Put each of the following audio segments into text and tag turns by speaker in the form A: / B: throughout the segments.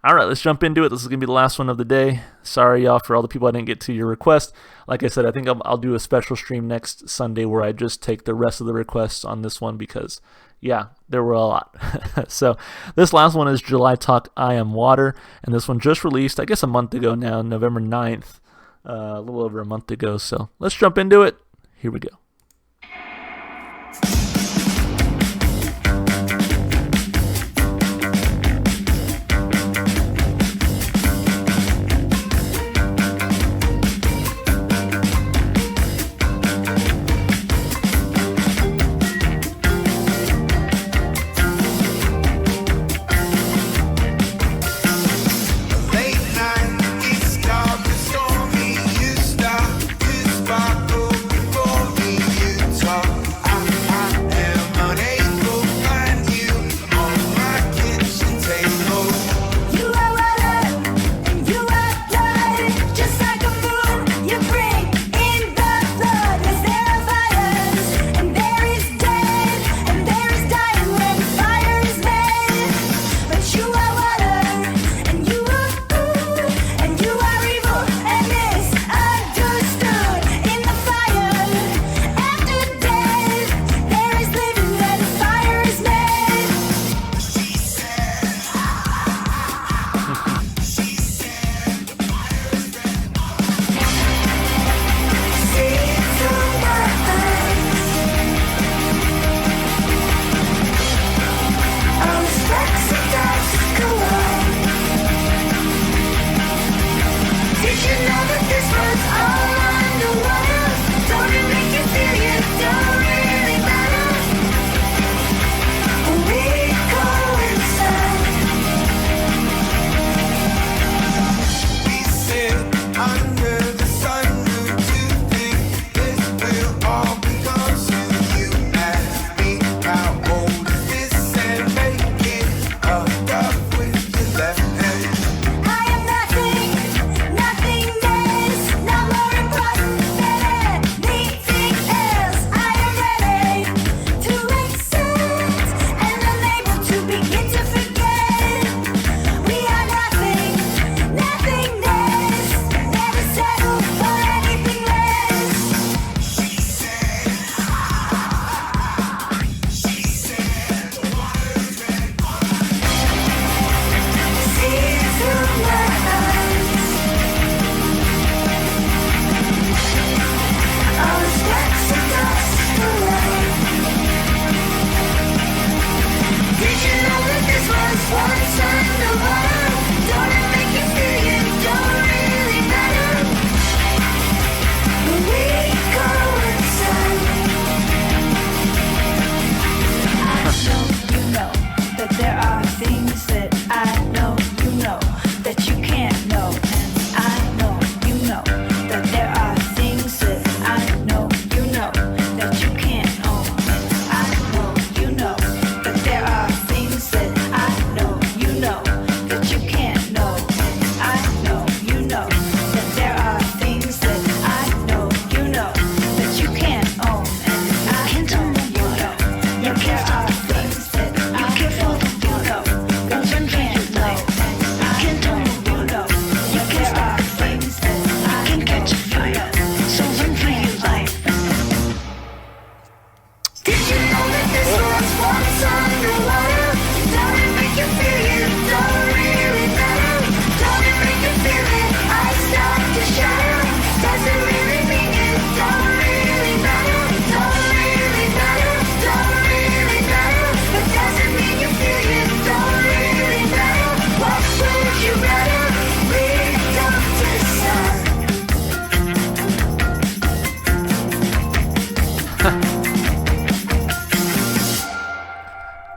A: All right, let's jump into it. This is going to be the last one of the day. Sorry, y'all, for all the people I didn't get to your request. Like I said, I think I'll do a special stream next Sunday where I just take the rest of the requests on this one because, yeah, there were a lot. So this last one is July Talk I Am Water, and this one just released, I guess, a month ago now, November 9th, a little over a month ago. So let's jump into it. Here we go.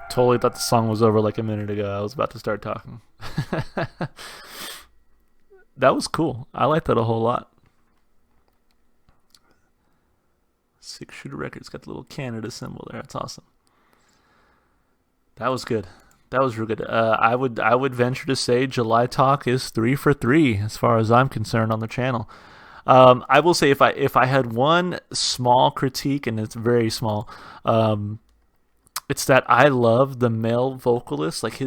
A: Totally thought the song was over like a minute ago. I was about to start talking. That was cool. I like that a whole lot. Six Shooter Records got the little Canada symbol there. That's awesome. That was good. That was real good. I would venture to say July Talk is 3 for 3 as far as I'm concerned on the channel. I will say if I had one small critique, and it's very small, it's that I love the male vocalist. Like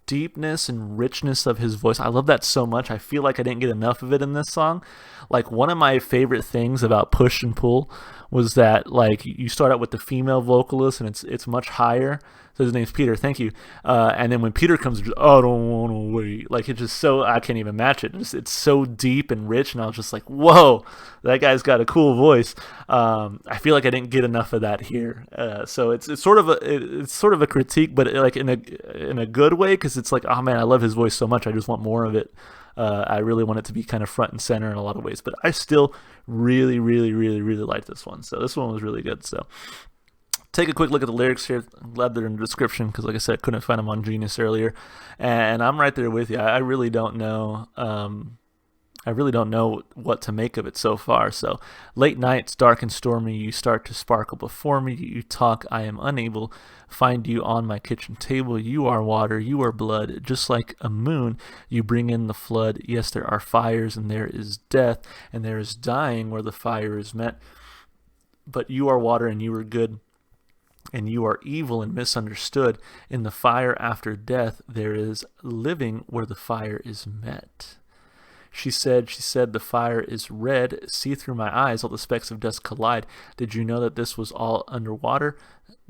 A: deepness and richness of his voice. I love that so much. I feel like I didn't get enough of it in this song. Like, one of my favorite things about Push and Pull was that, like, you start out with the female vocalist and it's much higher. So his name's Peter, thank you. And then when Peter comes, just, I don't want to wait. Like, it's just so, I can't even match it. It's so deep and rich, and I was just like, whoa, that guy's got a cool voice. I feel like I didn't get enough of that here. So it's sort of a critique, but like in a good way, because it's like, oh man, I love his voice so much, I just want more of it. I really want it to be kind of front and center in a lot of ways, but I still really, really, really, really like this one. So this one was really good. So take a quick look at the lyrics here. I'm glad they're in the description because, like I said, I couldn't find them on Genius earlier, and I'm right there with you. I really don't know. I really don't know what to make of it so far. So, late nights, dark and stormy, you start to sparkle before me. You talk, I am unable. Find you on my kitchen table. You are water, you are blood. Just like a moon, you bring in the flood. Yes, there are fires, and there is death, and there is dying where the fire is met. But you are water, and you are good. And you are evil and misunderstood. In the fire after death, there is living where the fire is met. She said, the fire is red. See through my eyes, all the specks of dust collide. Did you know that this was all underwater?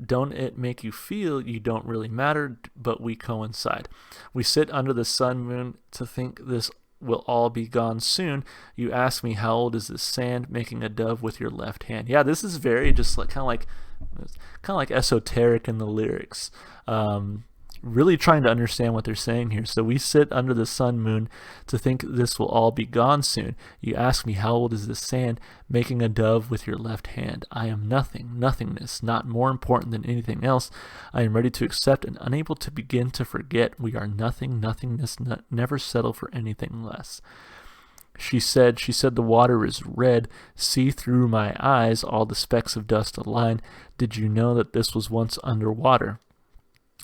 A: Don't it make you feel you don't really matter, but we coincide? We sit under the sun moon to think this will all be gone soon. You ask me, how old is this sand? Making a dove with your left hand. Yeah, this is very just like kind of like esoteric in the lyrics. Really trying to understand what they're saying here. So we sit under the sun moon to think this will all be gone soon. You ask me, how old is this sand? Making a dove with your left hand. I am nothing, nothingness, not more important than anything else. I am ready to accept and unable to begin to forget. We are nothing, nothingness, never settle for anything less. She said, the water is red. See through my eyes, all the specks of dust align. Did you know that this was once underwater?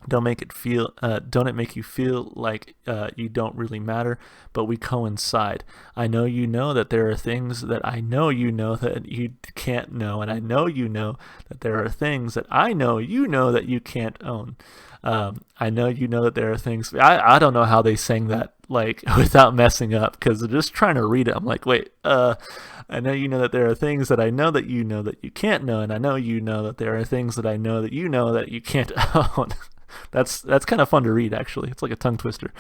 A: Don't it make you feel like you don't really matter, but we coincide. I know you know that there are things that I know you know that you can't know, and I know you know that there are things that I know you know that you can't own. I know you know that there are things. I don't know how they sang that like without messing up, because just trying to read it, I'm like, wait, I know you know that there are things that I know that you can't know, and I know you know that there are things that I know that you can't own. That's kind of fun to read, actually. It's like a tongue twister.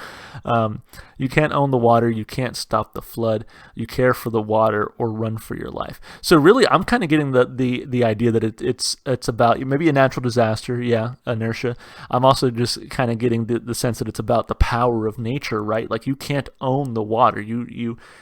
A: You can't own the water. You can't stop the flood. You care for the water or run for your life. So really, I'm kind of getting the idea that it's about maybe a natural disaster, inertia. I'm also just kind of getting the sense that it's about the power of nature, right? Like, you can't own the water.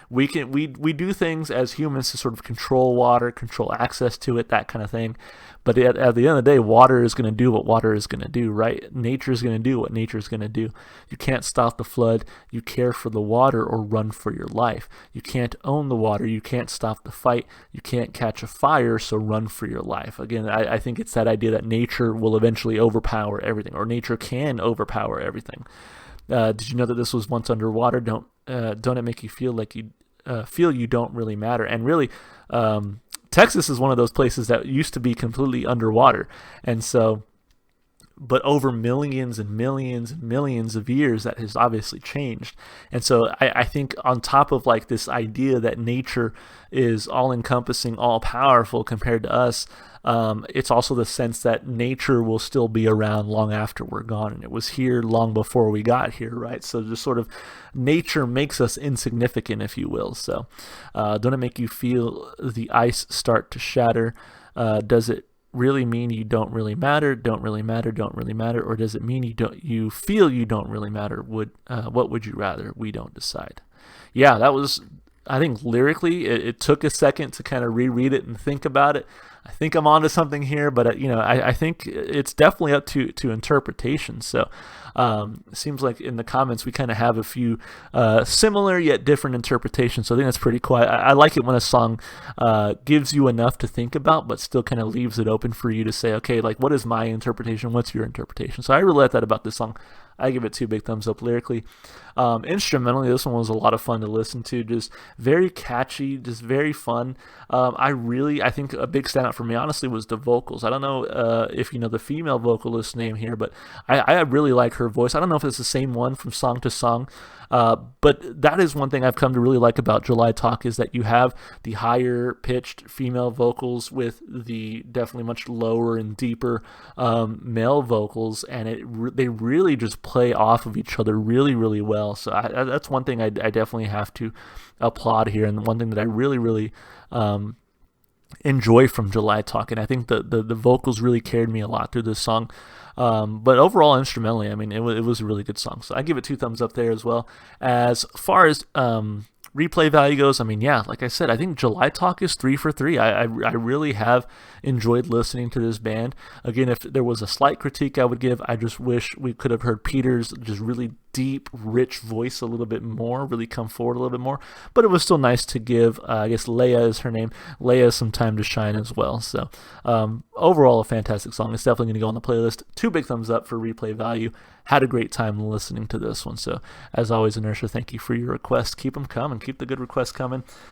A: We do things as humans to sort of control water, control access to it, that kind of thing. But at the end of the day, water is going to do what water is going to do, right? Nature is going to do what nature is going to do. You can't stop the flood. You care for the water or run for your life. You can't own the water. You can't stop the fight. You can't catch a fire, so run for your life. Again, I think it's that idea that nature will eventually overpower everything, or nature can overpower everything. Did you know that this was once underwater? Don't it make you feel like you don't really matter? And really, Texas is one of those places that used to be completely underwater. And so, but over millions and millions and millions of years, that has obviously changed. And so I think on top of like this idea that nature is all-encompassing, all-powerful compared to us, it's also the sense that nature will still be around long after we're gone, and it was here long before we got here, right? So just sort of nature makes us insignificant, if you will. So don't it make you feel the ice start to shatter? Does it really mean you don't really matter, don't really matter, don't really matter? Or does it mean you feel you don't really matter? What would you rather? We don't decide. Yeah, that was, I think lyrically, it took a second to kind of reread it and think about it. I think I'm onto something here, but I think it's definitely up to interpretation. So it seems like in the comments we kind of have a few similar yet different interpretations. So I think that's pretty cool. I like it when a song gives you enough to think about, but still kind of leaves it open for you to say, okay, like, what is my interpretation? What's your interpretation? So I really like that about this song. I give it 2 big thumbs up lyrically. Instrumentally, this one was a lot of fun to listen to. Just very catchy, just very fun. I think a big standout for me, honestly, was the vocals. I don't know if you know the female vocalist name here, but I really like her voice. I don't know if it's the same one from song to song. But that is one thing I've come to really like about July Talk, is that you have the higher pitched female vocals with the definitely much lower and deeper male vocals, and they really just play off of each other really, really well. So that's one thing I definitely have to applaud here, and one thing that I really, really enjoy from July Talk. And I think the vocals really carried me a lot through this song. But overall, instrumentally, I mean, it was a really good song. So I give it 2 thumbs up there as well. As far as replay value goes, I mean, yeah, like I said, I think July Talk is 3 for 3. I really have enjoyed listening to this band. Again, if there was a slight critique I would give, I just wish we could have heard Peter's just really deep, rich voice a little bit more, really come forward a little bit more. But it was still nice to give, I guess Leia is her name, Leia some time to shine as well. So overall, a fantastic song. It's definitely going to go on the playlist. 2 big thumbs up for replay value. Had a great time listening to this one. So as always, Inertia, thank you for your request. Keep them coming. Keep the good requests coming.